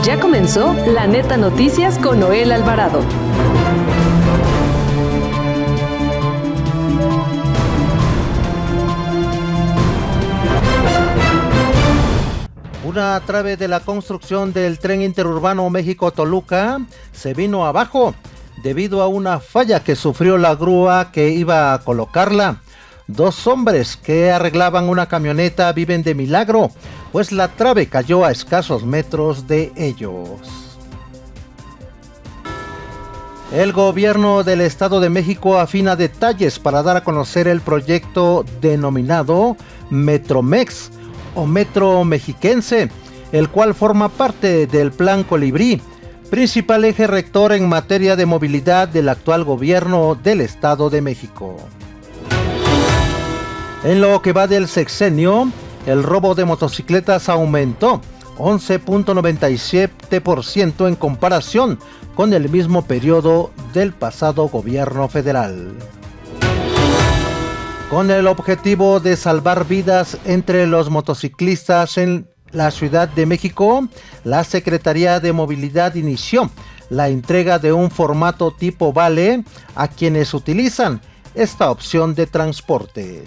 Ya comenzó La Neta Noticias con Noel Alvarado. Una trave de la construcción del tren interurbano México-Toluca se vino abajo debido a una falla que sufrió la grúa que iba a colocarla. 2 hombres que arreglaban una camioneta viven de milagro, pues la trave cayó a escasos metros de ellos. El gobierno del Estado de México afina detalles para dar a conocer el proyecto denominado Metromex o Metro Mexiquense, el cual forma parte del Plan Colibrí, principal eje rector en materia de movilidad del actual gobierno del Estado de México. En lo que va del sexenio, el robo de motocicletas aumentó 11.97% en comparación con el mismo periodo del pasado gobierno federal. Con el objetivo de salvar vidas entre los motociclistas en la Ciudad de México, la Secretaría de Movilidad inició la entrega de un formato tipo vale a quienes utilizan esta opción de transporte.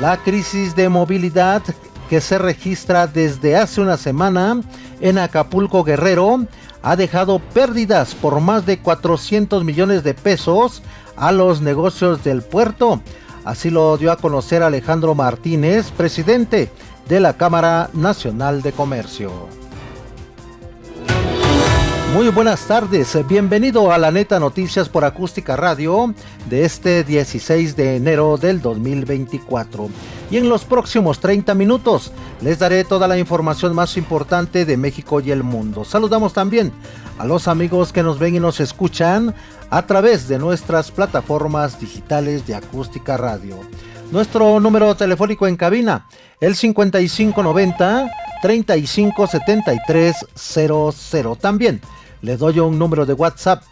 La crisis de movilidad que se registra desde hace una semana en Acapulco, Guerrero, ha dejado pérdidas por más de 400 millones de pesos a los negocios del puerto. Así lo dio a conocer Alejandro Martínez, presidente de la Cámara Nacional de Comercio. Muy buenas tardes, bienvenido a La Neta Noticias por Acústica Radio de este 16 de enero del 2024. Y en los próximos 30 minutos les daré toda la información más importante de México y el mundo. Saludamos también a los amigos que nos ven y nos escuchan a través de nuestras plataformas digitales de Acústica Radio. Nuestro número telefónico en cabina, el 5590-357300. También le doy un número de WhatsApp,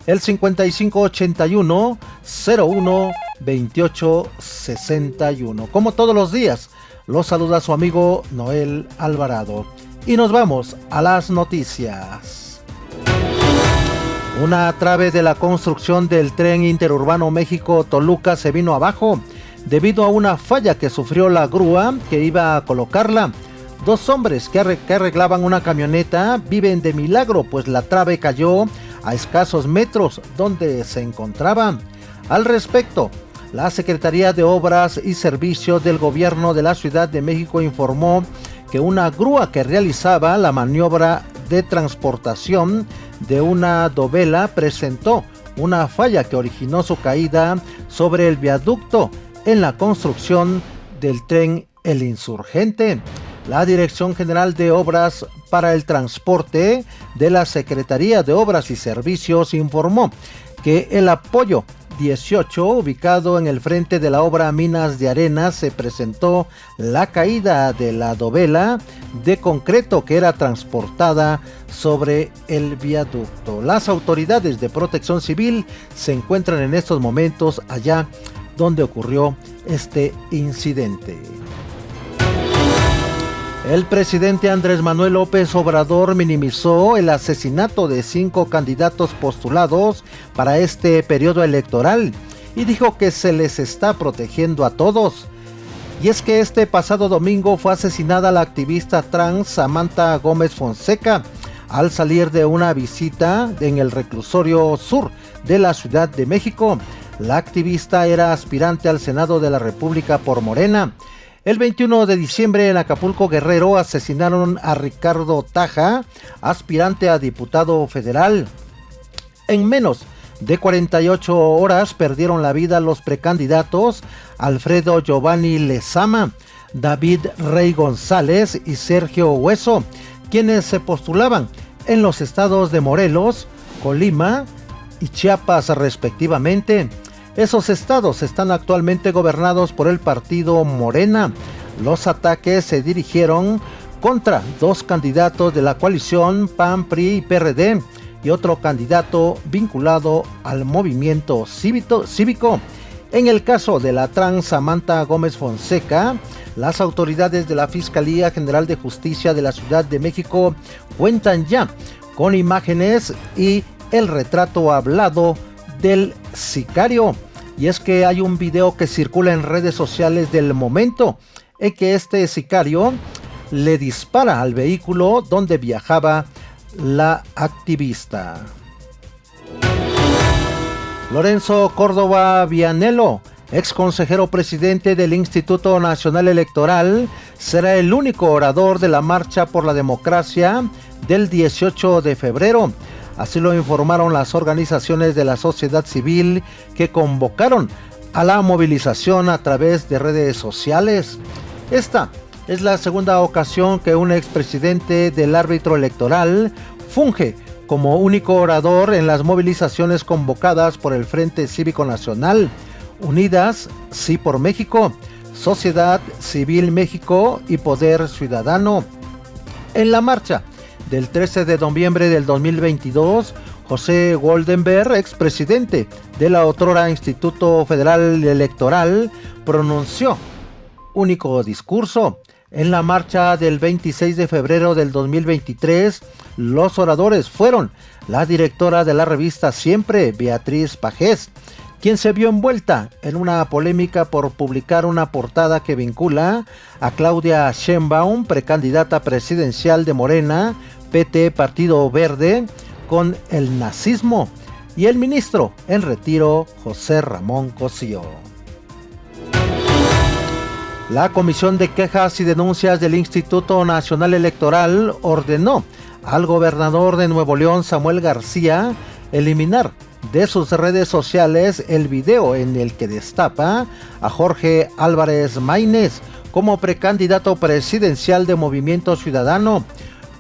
el 5581-012861. Como todos los días, los saluda su amigo Noel Alvarado. Y nos vamos a las noticias. Una trave de la construcción del tren interurbano México-Toluca se vino abajo debido a una falla que sufrió la grúa que iba a colocarla. 2 hombres que arreglaban una camioneta viven de milagro, pues la trave cayó a escasos metros donde se encontraban. Al respecto, la Secretaría de Obras y Servicios del Gobierno de la Ciudad de México informó que una grúa que realizaba la maniobra de transportación de una dovela presentó una falla que originó su caída sobre el viaducto en la construcción del tren El Insurgente. La Dirección General de Obras para el Transporte de la Secretaría de Obras y Servicios informó que el apoyo 18, ubicado en el frente de la obra Minas de Arena, se presentó la caída de la dovela de concreto que era transportada sobre el viaducto. Las autoridades de Protección Civil se encuentran en estos momentos allá donde ocurrió este incidente. El presidente Andrés Manuel López Obrador minimizó el asesinato de 5 candidatos postulados para este periodo electoral y dijo que se les está protegiendo a todos. Y es que este pasado domingo fue asesinada la activista trans Samantha Gómez Fonseca al salir de una visita en el reclusorio sur de la Ciudad de México. La activista era aspirante al Senado de la República por Morena. El 21 de diciembre en Acapulco, Guerrero, asesinaron a Ricardo Taja, aspirante a diputado federal. En menos de 48 horas perdieron la vida los precandidatos Alfredo Giovanni Lezama, David Rey González y Sergio Hueso, quienes se postulaban en los estados de Morelos, Colima y Chiapas respectivamente. Esos estados están actualmente gobernados por el partido Morena. Los ataques se dirigieron contra 2 candidatos de la coalición PAN, PRI y PRD y otro candidato vinculado al movimiento cívico En el caso de la trans Samantha Gómez Fonseca, las autoridades de la Fiscalía General de Justicia de la Ciudad de México cuentan ya con imágenes y el retrato hablado del sicario. Y es que hay un video que circula en redes sociales del momento en que este sicario le dispara al vehículo donde viajaba la activista. Lorenzo Córdoba Vianello, ex consejero presidente del Instituto Nacional Electoral, será el único orador de la Marcha por la Democracia del 18 de febrero. Así lo informaron las organizaciones de la sociedad civil que convocaron a la movilización a través de redes sociales. Esta es la segunda ocasión que un expresidente del árbitro electoral funge como único orador en las movilizaciones convocadas por el Frente Cívico Nacional, Unidas, Sí por México, Sociedad Civil México y Poder Ciudadano. En la marcha del 13 de noviembre del 2022, José Goldenberg, expresidente de la otrora Instituto Federal Electoral, pronunció único discurso. En la marcha del 26 de febrero del 2023, los oradores fueron la directora de la revista Siempre, Beatriz Pajés, quien se vio envuelta en una polémica por publicar una portada que vincula a Claudia Sheinbaum, precandidata presidencial de Morena, PT Partido Verde, con el nazismo, y el ministro en retiro, José Ramón Cosío. La Comisión de Quejas y Denuncias del Instituto Nacional Electoral ordenó al gobernador de Nuevo León, Samuel García, eliminar de sus redes sociales el video en el que destapa a Jorge Álvarez Maínez como precandidato presidencial de Movimiento Ciudadano,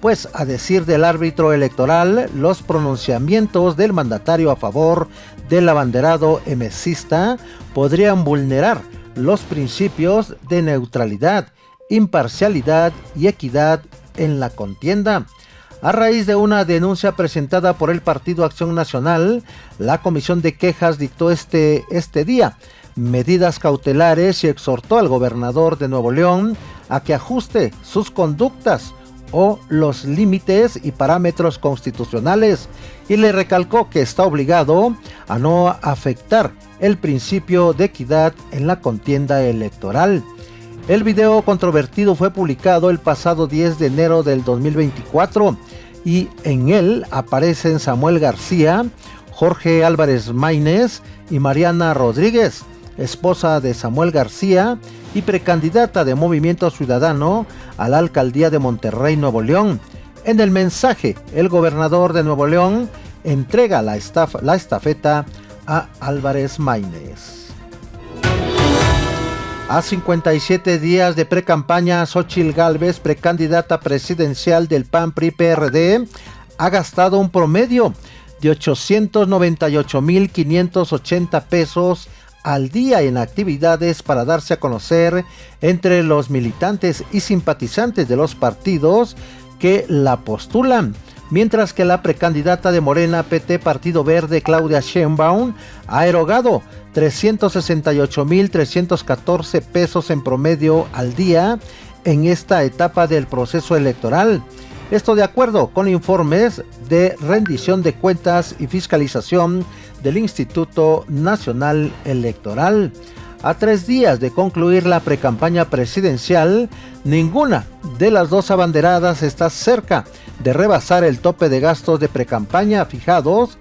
pues a decir del árbitro electoral, los pronunciamientos del mandatario a favor del abanderado emesista podrían vulnerar los principios de neutralidad, imparcialidad y equidad en la contienda. A raíz de una denuncia presentada por el Partido Acción Nacional, la Comisión de Quejas dictó este día medidas cautelares y exhortó al gobernador de Nuevo León a que ajuste sus conductas o los límites y parámetros constitucionales, y le recalcó que está obligado a no afectar el principio de equidad en la contienda electoral. El video controvertido fue publicado el pasado 10 de enero del 2024 y en él aparecen Samuel García, Jorge Álvarez Maínez y Mariana Rodríguez, esposa de Samuel García y precandidata de Movimiento Ciudadano a la alcaldía de Monterrey, Nuevo León. En el mensaje, el gobernador de Nuevo León entrega la estafeta a Álvarez Maínez. A 57 días de precampaña, Xóchitl Gálvez, precandidata presidencial del PAN-PRI-PRD, ha gastado un promedio de 898,580 pesos al día en actividades para darse a conocer entre los militantes y simpatizantes de los partidos que la postulan, mientras que la precandidata de Morena PT Partido Verde, Claudia Sheinbaum, ha erogado 368,314 pesos en promedio al día en esta etapa del proceso electoral. Esto de acuerdo con informes de rendición de cuentas y fiscalización del Instituto Nacional Electoral. A 3 días de concluir la precampaña presidencial, ninguna de las dos abanderadas está cerca de rebasar el tope de gastos de precampaña fijados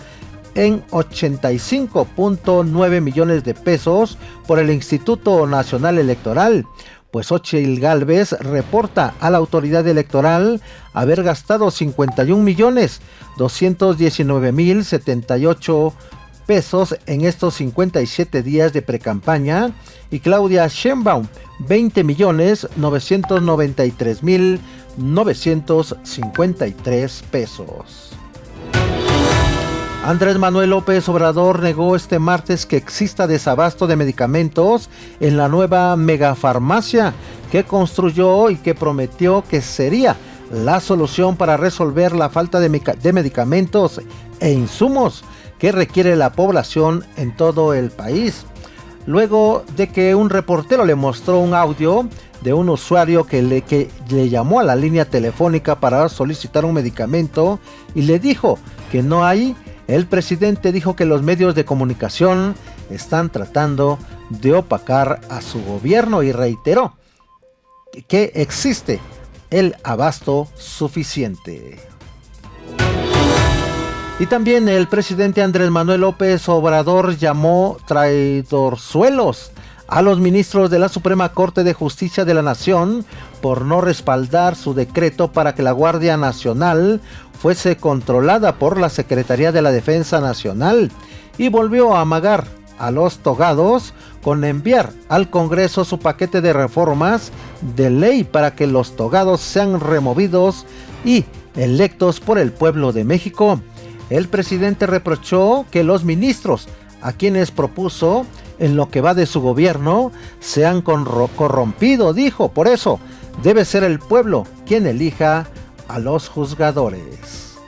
en 85,9 millones de pesos por el Instituto Nacional Electoral, pues Xóchitl Gálvez reporta a la autoridad electoral haber gastado 51,219,078 pesos en estos 57 días de precampaña, y Claudia Sheinbaum 20,993,953 pesos. Andrés Manuel López Obrador negó este martes que exista desabasto de medicamentos en la nueva megafarmacia que construyó y que prometió que sería la solución para resolver la falta de medicamentos e insumos que requiere la población en todo el país. luego de que un reportero le mostró un audio de un usuario que le llamó a la línea telefónica para solicitar un medicamento y le dijo que no hay. El presidente dijo que los medios de comunicación están tratando de opacar a su gobierno y reiteró que existe el abasto suficiente. Y también el presidente Andrés Manuel López Obrador llamó traidorzuelos a los ministros de la Suprema Corte de Justicia de la Nación por no respaldar su decreto para que la Guardia Nacional fuese controlada por la Secretaría de la Defensa Nacional, y volvió a amagar a los togados con enviar al Congreso su paquete de reformas de ley para que los togados sean removidos y electos por el pueblo de México. El presidente reprochó que los ministros a quienes propuso en lo que va de su gobierno se han corrompido, dijo. Por eso debe ser el pueblo quien elija a los juzgadores.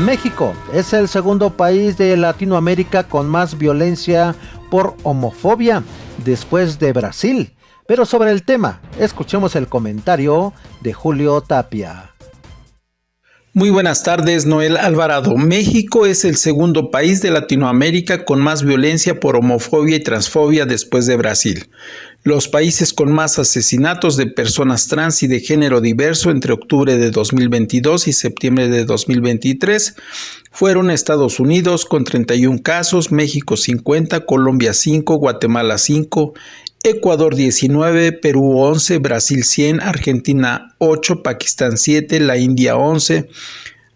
México es el segundo país de Latinoamérica con más violencia por homofobia, después de Brasil. Pero sobre el tema, escuchemos el comentario de Julio Tapia. Muy buenas tardes, Noel Alvarado. México es el segundo país de Latinoamérica con más violencia por homofobia y transfobia después de Brasil. Los países con más asesinatos de personas trans y de género diverso entre octubre de 2022 y septiembre de 2023 fueron Estados Unidos con 31 casos, México 50, Colombia 5, Guatemala 5, Ecuador 19, Perú 11, Brasil 100, Argentina 8, Pakistán 7, la India 11,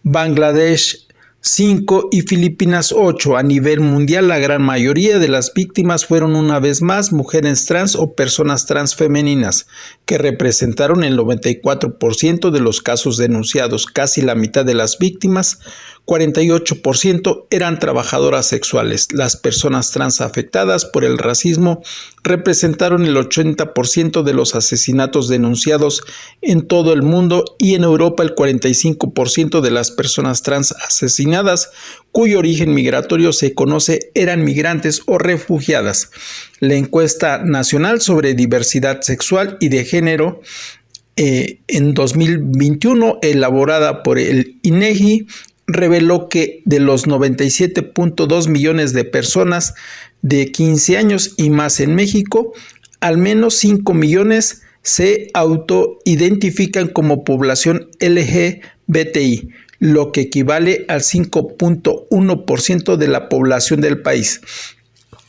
Bangladesh 5 y Filipinas 8. A nivel mundial, la gran mayoría de las víctimas fueron una vez más mujeres trans o personas trans femeninas, que representaron el 94% de los casos denunciados. Casi la mitad de las víctimas, 48%, eran trabajadoras sexuales. Las personas trans afectadas por el racismo representaron el 80% de los asesinatos denunciados en todo el mundo, y en Europa el 45% de las personas trans asesinadas cuyo origen migratorio se conoce eran migrantes o refugiadas. La encuesta nacional sobre diversidad sexual y de género en 2021, elaborada por el INEGI, reveló que de los 97.2 millones de personas de 15 años y más en México, al menos 5 millones se autoidentifican como población LGBTI, lo que equivale al 5.1% de la población del país.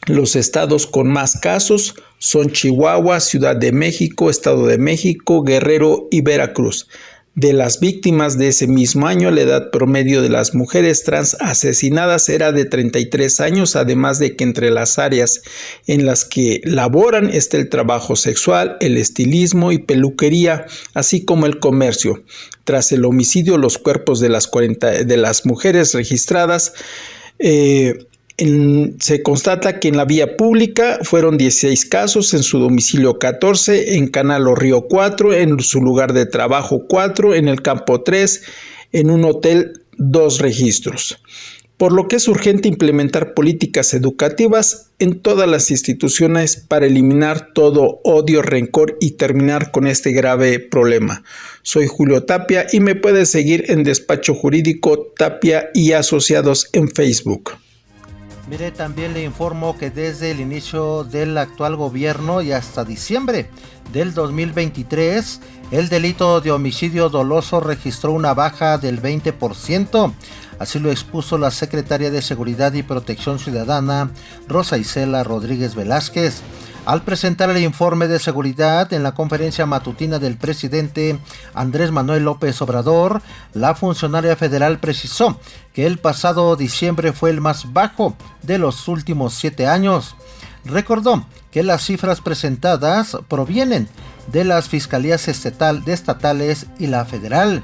Los estados con más casos son Chihuahua, Ciudad de México, Estado de México, Guerrero y Veracruz. De las víctimas de ese mismo año, la edad promedio de las mujeres trans asesinadas era de 33 años, además de que entre las áreas en las que laboran está el trabajo sexual, el estilismo y peluquería, así como el comercio. Tras el homicidio, los cuerpos de las mujeres registradas se constata que en la vía pública fueron 16 casos, en su domicilio 14, en Canal o Río 4, en su lugar de trabajo 4, en el campo 3, en un hotel 2 registros. Por lo que es urgente implementar políticas educativas en todas las instituciones para eliminar todo odio, rencor y terminar con este grave problema. Soy Julio Tapia y me puedes seguir en Despacho Jurídico Tapia y Asociados en Facebook. Mire, también le informo que desde el inicio del actual gobierno y hasta diciembre del 2023, el delito de homicidio doloso registró una baja del 20%. Así lo expuso la secretaria de Seguridad y Protección Ciudadana, Rosa Isela Rodríguez Velázquez. Al presentar el informe de seguridad en la conferencia matutina del presidente Andrés Manuel López Obrador, la funcionaria federal precisó que el pasado diciembre fue el más bajo de los últimos 7 años. Recordó que las cifras presentadas provienen de las fiscalías estatales y la federal.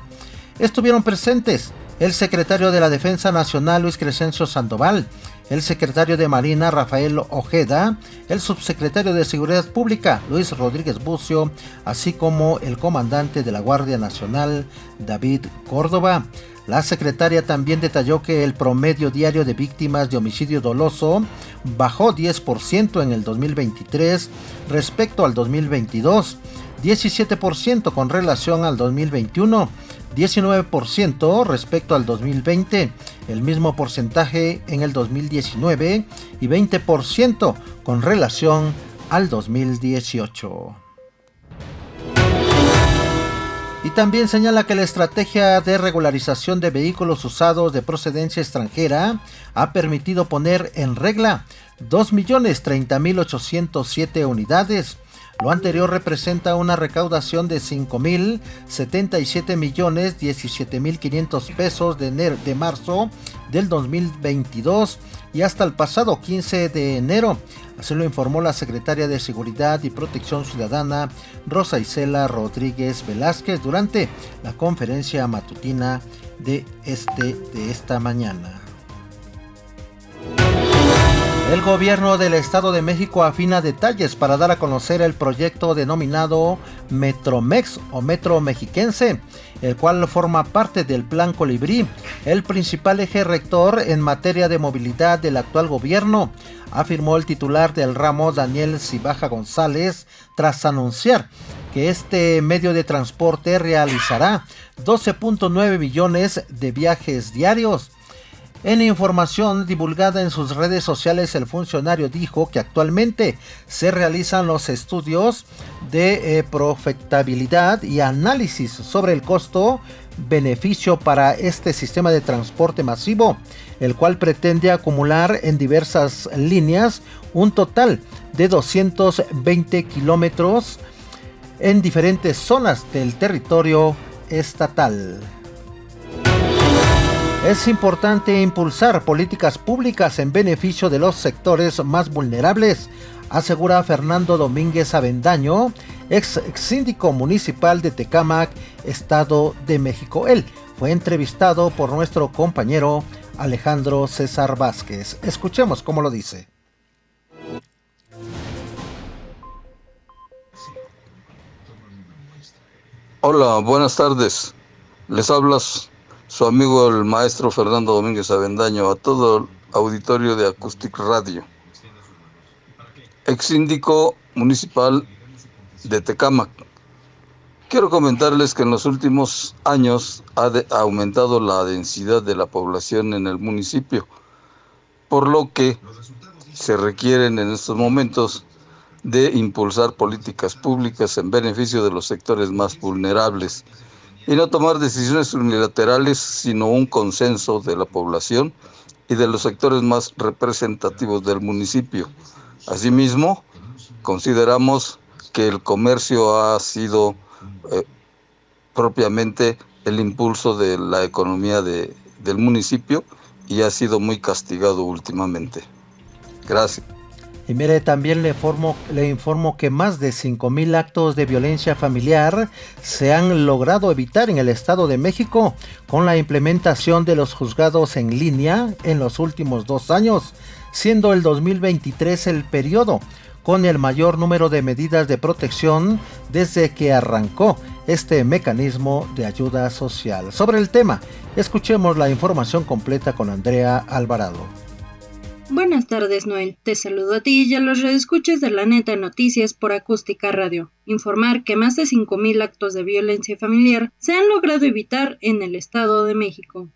Estuvieron presentes el secretario de la Defensa Nacional Luis Crescencio Sandoval, el secretario de Marina Rafael Ojeda, el subsecretario de Seguridad Pública Luis Rodríguez Bucio, así como el comandante de la Guardia Nacional David Córdoba. La secretaria también detalló que el promedio diario de víctimas de homicidio doloso bajó 10% en el 2023 respecto al 2022, 17% con relación al 2021, 19% respecto al 2020, el mismo porcentaje en el 2019 y 20% con relación al 2018. Y también señala que la estrategia de regularización de vehículos usados de procedencia extranjera ha permitido poner en regla 2.030.807 unidades. Lo anterior representa una recaudación de 5.077.017.500 pesos de marzo del 2022 y hasta el pasado 15 de enero. Así lo informó la secretaria de Seguridad y Protección Ciudadana, Rosa Isela Rodríguez Velázquez, durante la conferencia matutina de esta mañana. El gobierno del Estado de México afina detalles para dar a conocer el proyecto denominado Metromex o Metro Mexiquense, el cual forma parte del Plan Colibrí, el principal eje rector en materia de movilidad del actual gobierno, afirmó el titular del ramo, Daniel Cibaja González, tras anunciar que este medio de transporte realizará 12.9 millones de viajes diarios. En información divulgada en sus redes sociales, el funcionario dijo que actualmente se realizan los estudios de profectabilidad y análisis sobre el costo-beneficio para este sistema de transporte masivo, el cual pretende acumular en diversas líneas un total de 220 kilómetros en diferentes zonas del territorio estatal. Es importante impulsar políticas públicas en beneficio de los sectores más vulnerables, asegura Fernando Domínguez Avendaño, ex síndico municipal de Tecámac, Estado de México. Él fue entrevistado por nuestro compañero Alejandro César Vázquez. Escuchemos cómo lo dice. Hola, buenas tardes. Les hablas su amigo el maestro Fernando Domínguez Avendaño, a todo el auditorio de Acoustic Radio. Ex síndico municipal de Tecámac. Quiero comentarles que en los últimos años ha aumentado la densidad de la población en el municipio, por lo que se requieren en estos momentos de impulsar políticas públicas en beneficio de los sectores más vulnerables y no tomar decisiones unilaterales, sino un consenso de la población y de los sectores más representativos del municipio. Asimismo, consideramos que el comercio ha sido propiamente el impulso de la economía del municipio y ha sido muy castigado últimamente. Gracias. Y mire, también le informo que más de 5,000 actos de violencia familiar se han logrado evitar en el Estado de México con la implementación de los juzgados en línea en los últimos 2 años, siendo el 2023 el periodo con el mayor número de medidas de protección desde que arrancó este mecanismo de ayuda social. Sobre el tema, escuchemos la información completa con Andrea Alvarado. Buenas tardes, Noel. Te saludo a ti y a los radioescuchas de La Neta Noticias por Acústica Radio. Informar que más de 5,000 actos de violencia familiar se han logrado evitar en el Estado de México.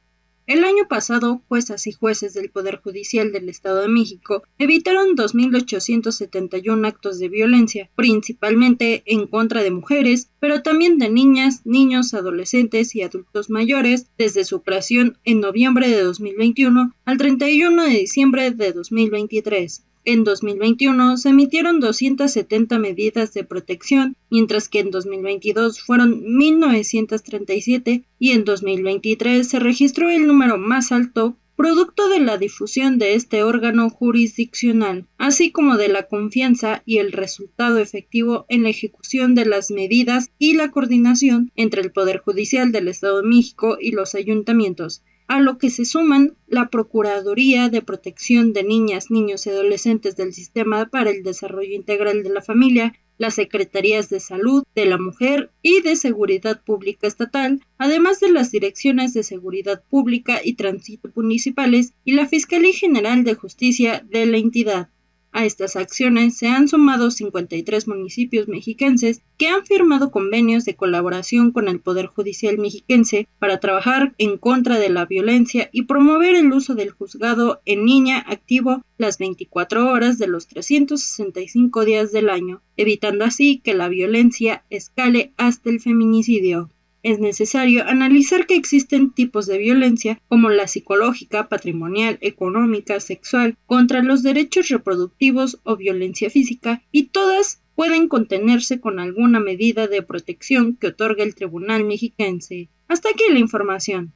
El año pasado, juezas y jueces del Poder Judicial del Estado de México evitaron 2,871 actos de violencia, principalmente en contra de mujeres, pero también de niñas, niños, adolescentes y adultos mayores, desde su creación en noviembre de 2021 al 31 de diciembre de 2023. En 2021 se emitieron 270 medidas de protección, mientras que en 2022 fueron 1,937 y en 2023 se registró el número más alto, producto de la difusión de este órgano jurisdiccional, así como de la confianza y el resultado efectivo en la ejecución de las medidas y la coordinación entre el Poder Judicial del Estado de México y los ayuntamientos, a lo que se suman la Procuraduría de Protección de Niñas, Niños y Adolescentes del Sistema para el Desarrollo Integral de la Familia, las Secretarías de Salud, de la Mujer y de Seguridad Pública Estatal, además de las Direcciones de Seguridad Pública y Tránsito Municipales y la Fiscalía General de Justicia de la entidad. A estas acciones se han sumado 53 municipios mexiquenses que han firmado convenios de colaboración con el Poder Judicial mexiquense para trabajar en contra de la violencia y promover el uso del juzgado en línea activo las 24 horas de los 365 días del año, evitando así que la violencia escale hasta el feminicidio. Es necesario analizar que existen tipos de violencia como la psicológica, patrimonial, económica, sexual, contra los derechos reproductivos o violencia física, y todas pueden contenerse con alguna medida de protección que otorga el Tribunal mexiquense. Hasta aquí la información.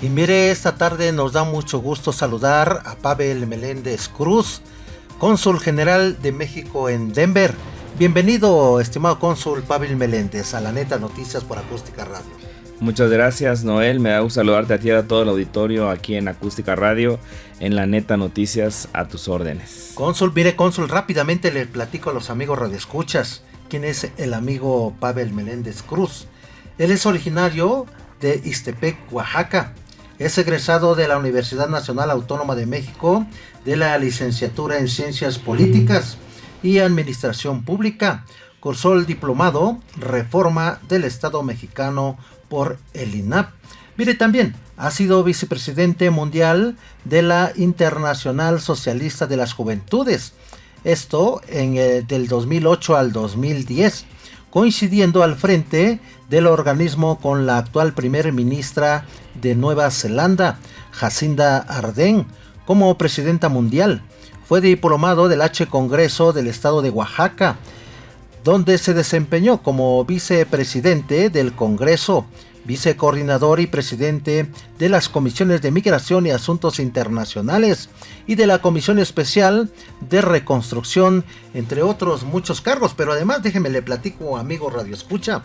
Y mire, esta tarde nos da mucho gusto saludar a Pavel Meléndez Cruz, cónsul general de México en Denver. Bienvenido, estimado cónsul Pavel Meléndez, a La Neta Noticias por Acústica Radio. Muchas gracias, Noel. Me da gusto saludarte a ti y a todo el auditorio aquí en Acústica Radio, en La Neta Noticias, a tus órdenes. Cónsul, mire, cónsul, rápidamente le platico a los amigos radioescuchas quién es el amigo Pavel Meléndez Cruz. Él es originario de Ixtepec, Oaxaca. Es egresado de la Universidad Nacional Autónoma de México de la licenciatura en Ciencias Políticas y Administración Pública. Cursó el diplomado Reforma del Estado Mexicano por el INAP. Mire, también ha sido vicepresidente mundial de la Internacional Socialista de las Juventudes. Esto del 2008 al 2010, coincidiendo al frente del organismo con la actual primera ministra de Nueva Zelanda, Jacinda Ardern, como presidenta mundial. Fue diplomado del H. Congreso del Estado de Oaxaca, donde se desempeñó como vicepresidente del Congreso, vicecoordinador y presidente de las comisiones de Migración y Asuntos Internacionales y de la Comisión Especial de Reconstrucción, entre otros muchos cargos. Pero además, déjeme le platico, amigo Radio Escucha,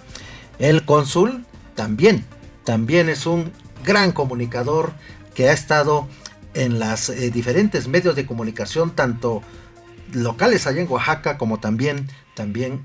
el cónsul también es un gran comunicador que ha estado en las diferentes medios de comunicación, tanto locales allá en Oaxaca como también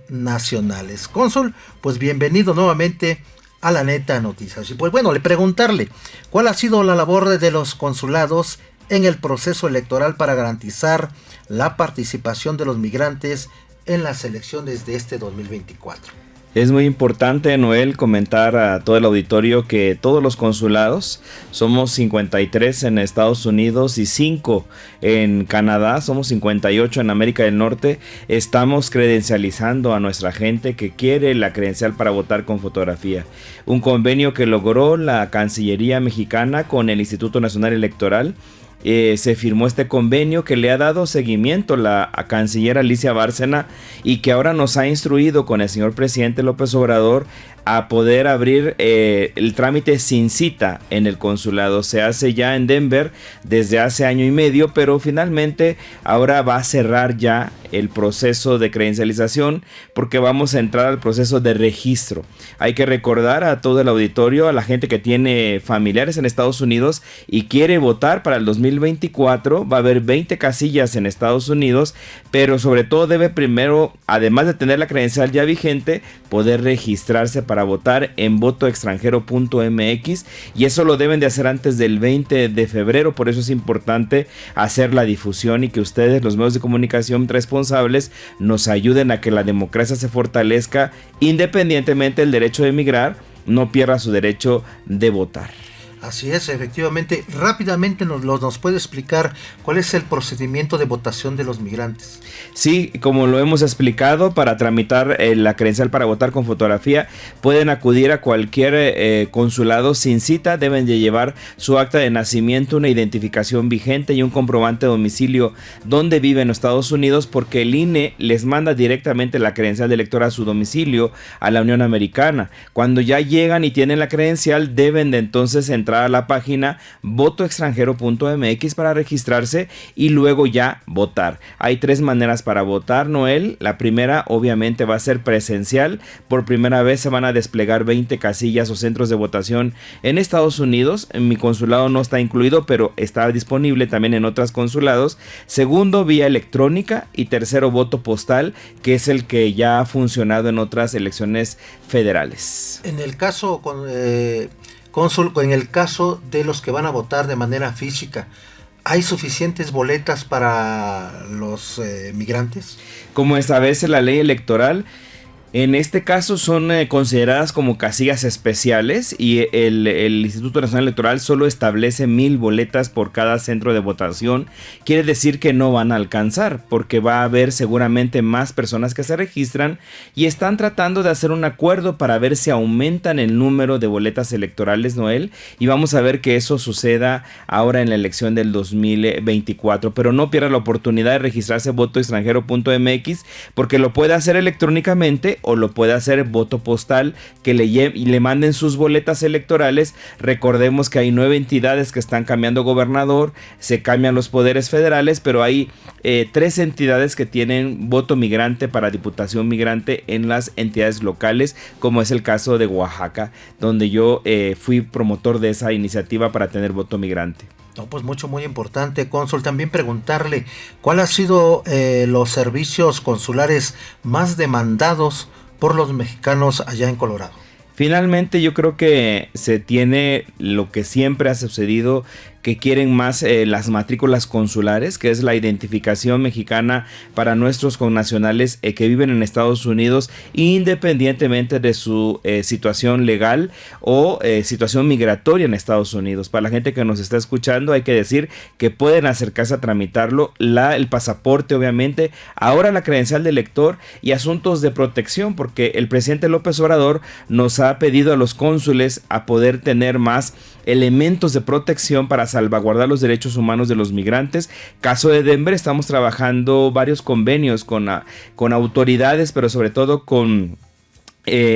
nacionales. Cónsul, pues bienvenido nuevamente a La Neta Noticias. Y pues bueno, le preguntarle, ¿cuál ha sido la labor de los consulados en el proceso electoral para garantizar la participación de los migrantes en las elecciones de este 2024? Es muy importante, Noel, comentar a todo el auditorio que todos los consulados, somos 53 en Estados Unidos y 5 en Canadá, somos 58 en América del Norte, estamos credencializando a nuestra gente que quiere la credencial para votar con fotografía. Un convenio que logró la Cancillería mexicana con el Instituto Nacional Electoral. Se firmó este convenio que le ha dado seguimiento la canciller Alicia Bárcena y que ahora nos ha instruido con el señor presidente López Obrador a poder abrir el trámite sin cita en el consulado. Se hace ya en Denver desde hace año y medio, pero finalmente ahora va a cerrar ya el proceso de credencialización porque vamos a entrar al proceso de registro. Hay que recordar a todo el auditorio, a la gente que tiene familiares en Estados Unidos y quiere votar para el 2024, va a haber 20 casillas en Estados Unidos, pero sobre todo debe primero, además de tener la credencial ya vigente, poder registrarse para votar en votoextranjero.mx, y eso lo deben de hacer antes del 20 de febrero. Por eso es importante hacer la difusión y que ustedes, los medios de comunicación responsables, nos ayuden a que la democracia se fortalezca, independientemente del derecho de emigrar, no pierda su derecho de votar. Así es, efectivamente. Rápidamente nos puede explicar cuál es el procedimiento de votación de los migrantes. Sí, como lo hemos explicado, para tramitar la credencial para votar con fotografía, pueden acudir a cualquier consulado sin cita. Deben de llevar su acta de nacimiento, una identificación vigente y un comprobante de domicilio donde viven en los Estados Unidos, porque el INE les manda directamente la credencial de elector a su domicilio, a la Unión Americana. Cuando ya llegan y tienen la credencial, deben de entonces entrar entrar a la página votoextranjero.mx para registrarse y luego ya votar. Hay 3 maneras para votar, Noel. La primera obviamente va a ser presencial. Por primera vez se van a desplegar 20 casillas o centros de votación en Estados Unidos. En mi consulado no está incluido, pero está disponible también en otros consulados. Segundo, vía electrónica. Y tercero, voto postal, que es el que ya ha funcionado en otras elecciones federales. En el caso, cónsul, en el caso de los que van a votar de manera física, ¿hay suficientes boletas para los migrantes? Como establece la ley electoral, en este caso son consideradas como casillas especiales y el Instituto Nacional Electoral solo establece 1000 boletas por cada centro de votación. Quiere decir que no van a alcanzar porque va a haber seguramente más personas que se registran y están tratando de hacer un acuerdo para ver si aumentan el número de boletas electorales, Noel, y vamos a ver que eso suceda ahora en la elección del 2024. Pero no pierda la oportunidad de registrarse votoextranjero.mx porque lo puede hacer electrónicamente o lo puede hacer voto postal, que le manden sus boletas electorales. Recordemos que hay 9 entidades que están cambiando gobernador, se cambian los poderes federales, pero hay 3 entidades que tienen voto migrante para diputación migrante en las entidades locales, como es el caso de Oaxaca, donde yo fui promotor de esa iniciativa para tener voto migrante. No, pues muy importante, cónsul. También preguntarle, ¿cuál ha sido los servicios consulares más demandados por los mexicanos allá en Colorado? Finalmente yo creo que se tiene lo que siempre ha sucedido, que quieren más las matrículas consulares, que es la identificación mexicana para nuestros connacionales que viven en Estados Unidos, independientemente de su situación legal o situación migratoria en Estados Unidos. Para la gente que nos está escuchando, hay que decir que pueden acercarse a tramitarlo, el pasaporte obviamente, ahora la credencial de elector y asuntos de protección, porque el presidente López Obrador nos ha pedido a los cónsules a poder tener más elementos de protección para salvaguardar los derechos humanos de los migrantes. Caso de Denver, estamos trabajando varios convenios con autoridades, pero sobre todo con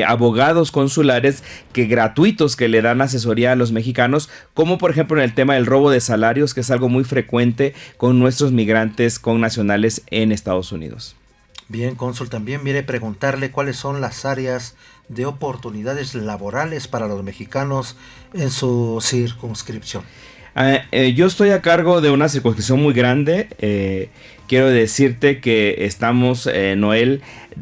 abogados consulares gratuitos que le dan asesoría a los mexicanos, como por ejemplo en el tema del robo de salarios, que es algo muy frecuente con nuestros migrantes connacionales en Estados Unidos. Bien, cónsul, también mire preguntarle cuáles son las áreas de oportunidades laborales para los mexicanos en su circunscripción. Yo estoy a cargo de una circunscripción muy grande. Quiero decirte que estamos, Noel,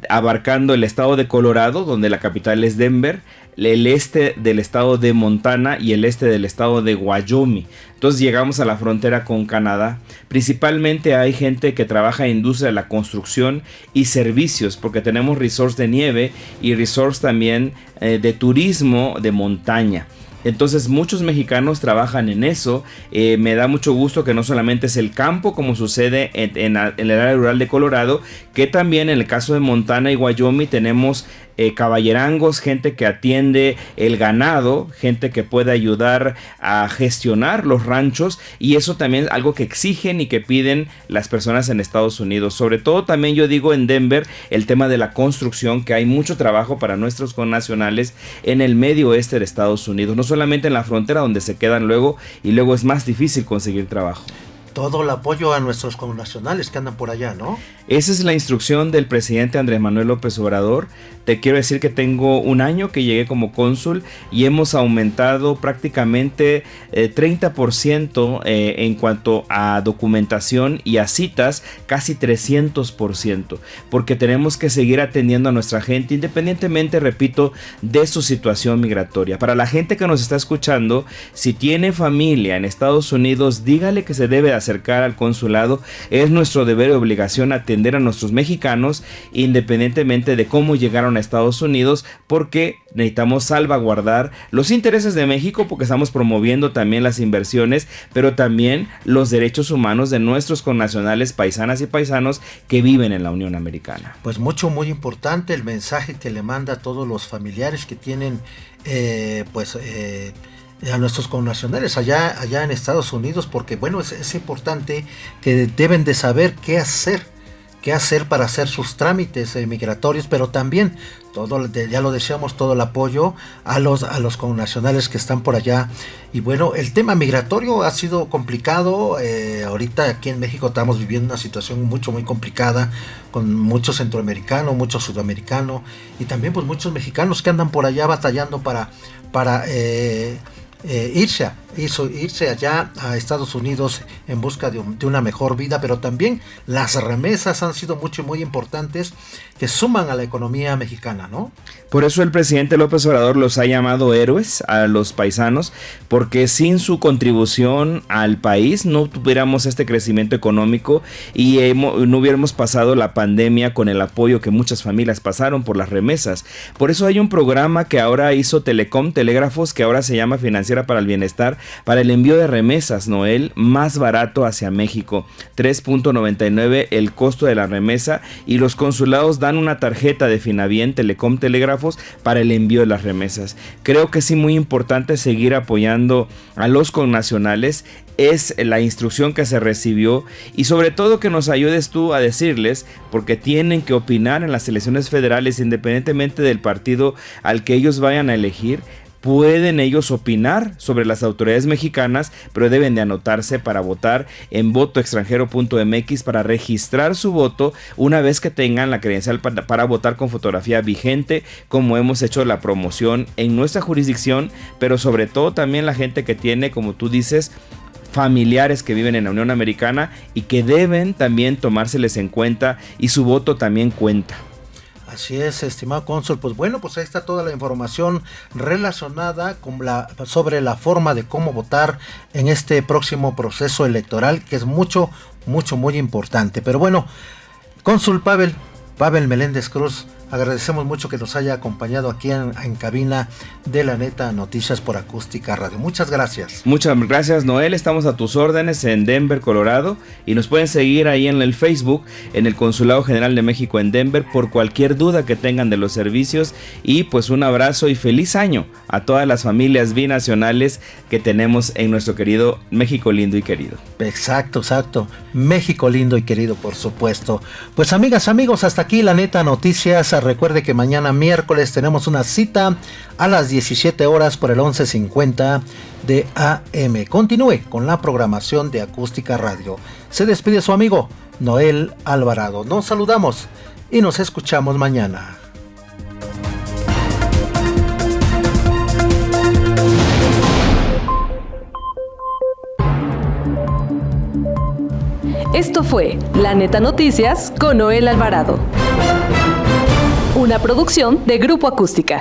abarcando el estado de Colorado, donde la capital es Denver, el este del estado de Montana y el este del estado de Wyoming. Entonces llegamos a la frontera con Canadá. Principalmente hay gente que trabaja en industria de la construcción y servicios, porque tenemos resorts de nieve y resorts también de turismo de montaña. Entonces muchos mexicanos trabajan en eso. Me da mucho gusto que no solamente es el campo, como sucede en el área rural de Colorado, que también en el caso de Montana y Wyoming tenemos caballerangos, gente que atiende el ganado, gente que puede ayudar a gestionar los ranchos, y eso también es algo que exigen y que piden las personas en Estados Unidos. Sobre todo también yo digo en Denver el tema de la construcción, que hay mucho trabajo para nuestros connacionales en el medio oeste de Estados Unidos, no solamente en la frontera donde se quedan luego y luego es más difícil conseguir trabajo. Todo el apoyo a nuestros connacionales que andan por allá, ¿no? Esa es la instrucción del presidente Andrés Manuel López Obrador. Te quiero decir que tengo un año que llegué como cónsul y hemos aumentado prácticamente 30% en cuanto a documentación y a citas, casi 300%, porque tenemos que seguir atendiendo a nuestra gente independientemente, repito, de su situación migratoria. Para la gente que nos está escuchando, si tiene familia en Estados Unidos, dígale que se debe acercar al consulado. Es nuestro deber y obligación atender a nuestros mexicanos independientemente de cómo llegaron a Estados Unidos, porque necesitamos salvaguardar los intereses de México, porque estamos promoviendo también las inversiones, pero también los derechos humanos de nuestros connacionales, paisanas y paisanos que viven en la Unión Americana. Pues muy importante el mensaje que le manda a todos los familiares que tienen a nuestros connacionales allá en Estados Unidos, porque bueno, es importante que deben de saber qué hacer qué hacer para hacer sus trámites migratorios, pero también ya lo decíamos, todo el apoyo a los connacionales que están por allá. Y bueno, el tema migratorio ha sido complicado. Ahorita aquí en México estamos viviendo una situación muy complicada, con muchos centroamericanos, muchos sudamericanos y también pues muchos mexicanos que andan por allá batallando para irse allá a Estados Unidos en busca de una mejor vida, pero también las remesas han sido muy importantes, que suman a la economía mexicana, ¿no? Por eso el presidente López Obrador los ha llamado héroes a los paisanos, porque sin su contribución al país no tuviéramos este crecimiento económico y no hubiéramos pasado la pandemia con el apoyo que muchas familias pasaron por las remesas. Por eso hay un programa que ahora hizo Telecom, Telégrafos, que ahora se llama Financiera para el Bienestar, para el envío de remesas, Noel, más barato hacia México, 3.99 el costo de la remesa, y los consulados dan una tarjeta de Finabien, Telecom, Telégrafos para el envío de las remesas. Creo que sí, muy importante seguir apoyando a los connacionales. Es la instrucción que se recibió, y sobre todo que nos ayudes tú a decirles, porque tienen que opinar en las elecciones federales independientemente del partido al que ellos vayan a elegir. Pueden ellos opinar sobre las autoridades mexicanas, pero deben de anotarse para votar en votoextranjero.mx para registrar su voto una vez que tengan la credencial para votar con fotografía vigente, como hemos hecho la promoción en nuestra jurisdicción, pero sobre todo también la gente que tiene, como tú dices, familiares que viven en la Unión Americana y que deben también tomárseles en cuenta, y su voto también cuenta. Así es, estimado cónsul. Pues bueno, pues ahí está toda la información relacionada sobre la forma de cómo votar en este próximo proceso electoral, que es muy importante. Pero bueno, cónsul Pavel Meléndez Cruz, agradecemos mucho que nos haya acompañado aquí en cabina de La Neta Noticias por Acústica Radio. Muchas gracias. Muchas gracias, Noel. Estamos a tus órdenes en Denver, Colorado, y nos pueden seguir ahí en el Facebook, en el Consulado General de México en Denver, por cualquier duda que tengan de los servicios. Y pues un abrazo y feliz año a todas las familias binacionales que tenemos en nuestro querido México lindo y querido. Exacto. México lindo y querido, por supuesto. Pues amigas, amigos, hasta aquí La Neta Noticias. Recuerde que mañana miércoles tenemos una cita a las 17 horas por el 1150 de AM. Continúe con la programación de Acústica Radio. Se despide su amigo Noel Alvarado. Nos saludamos y nos escuchamos mañana. Esto fue La Neta Noticias con Noel Alvarado. Una producción de Grupo Acústica.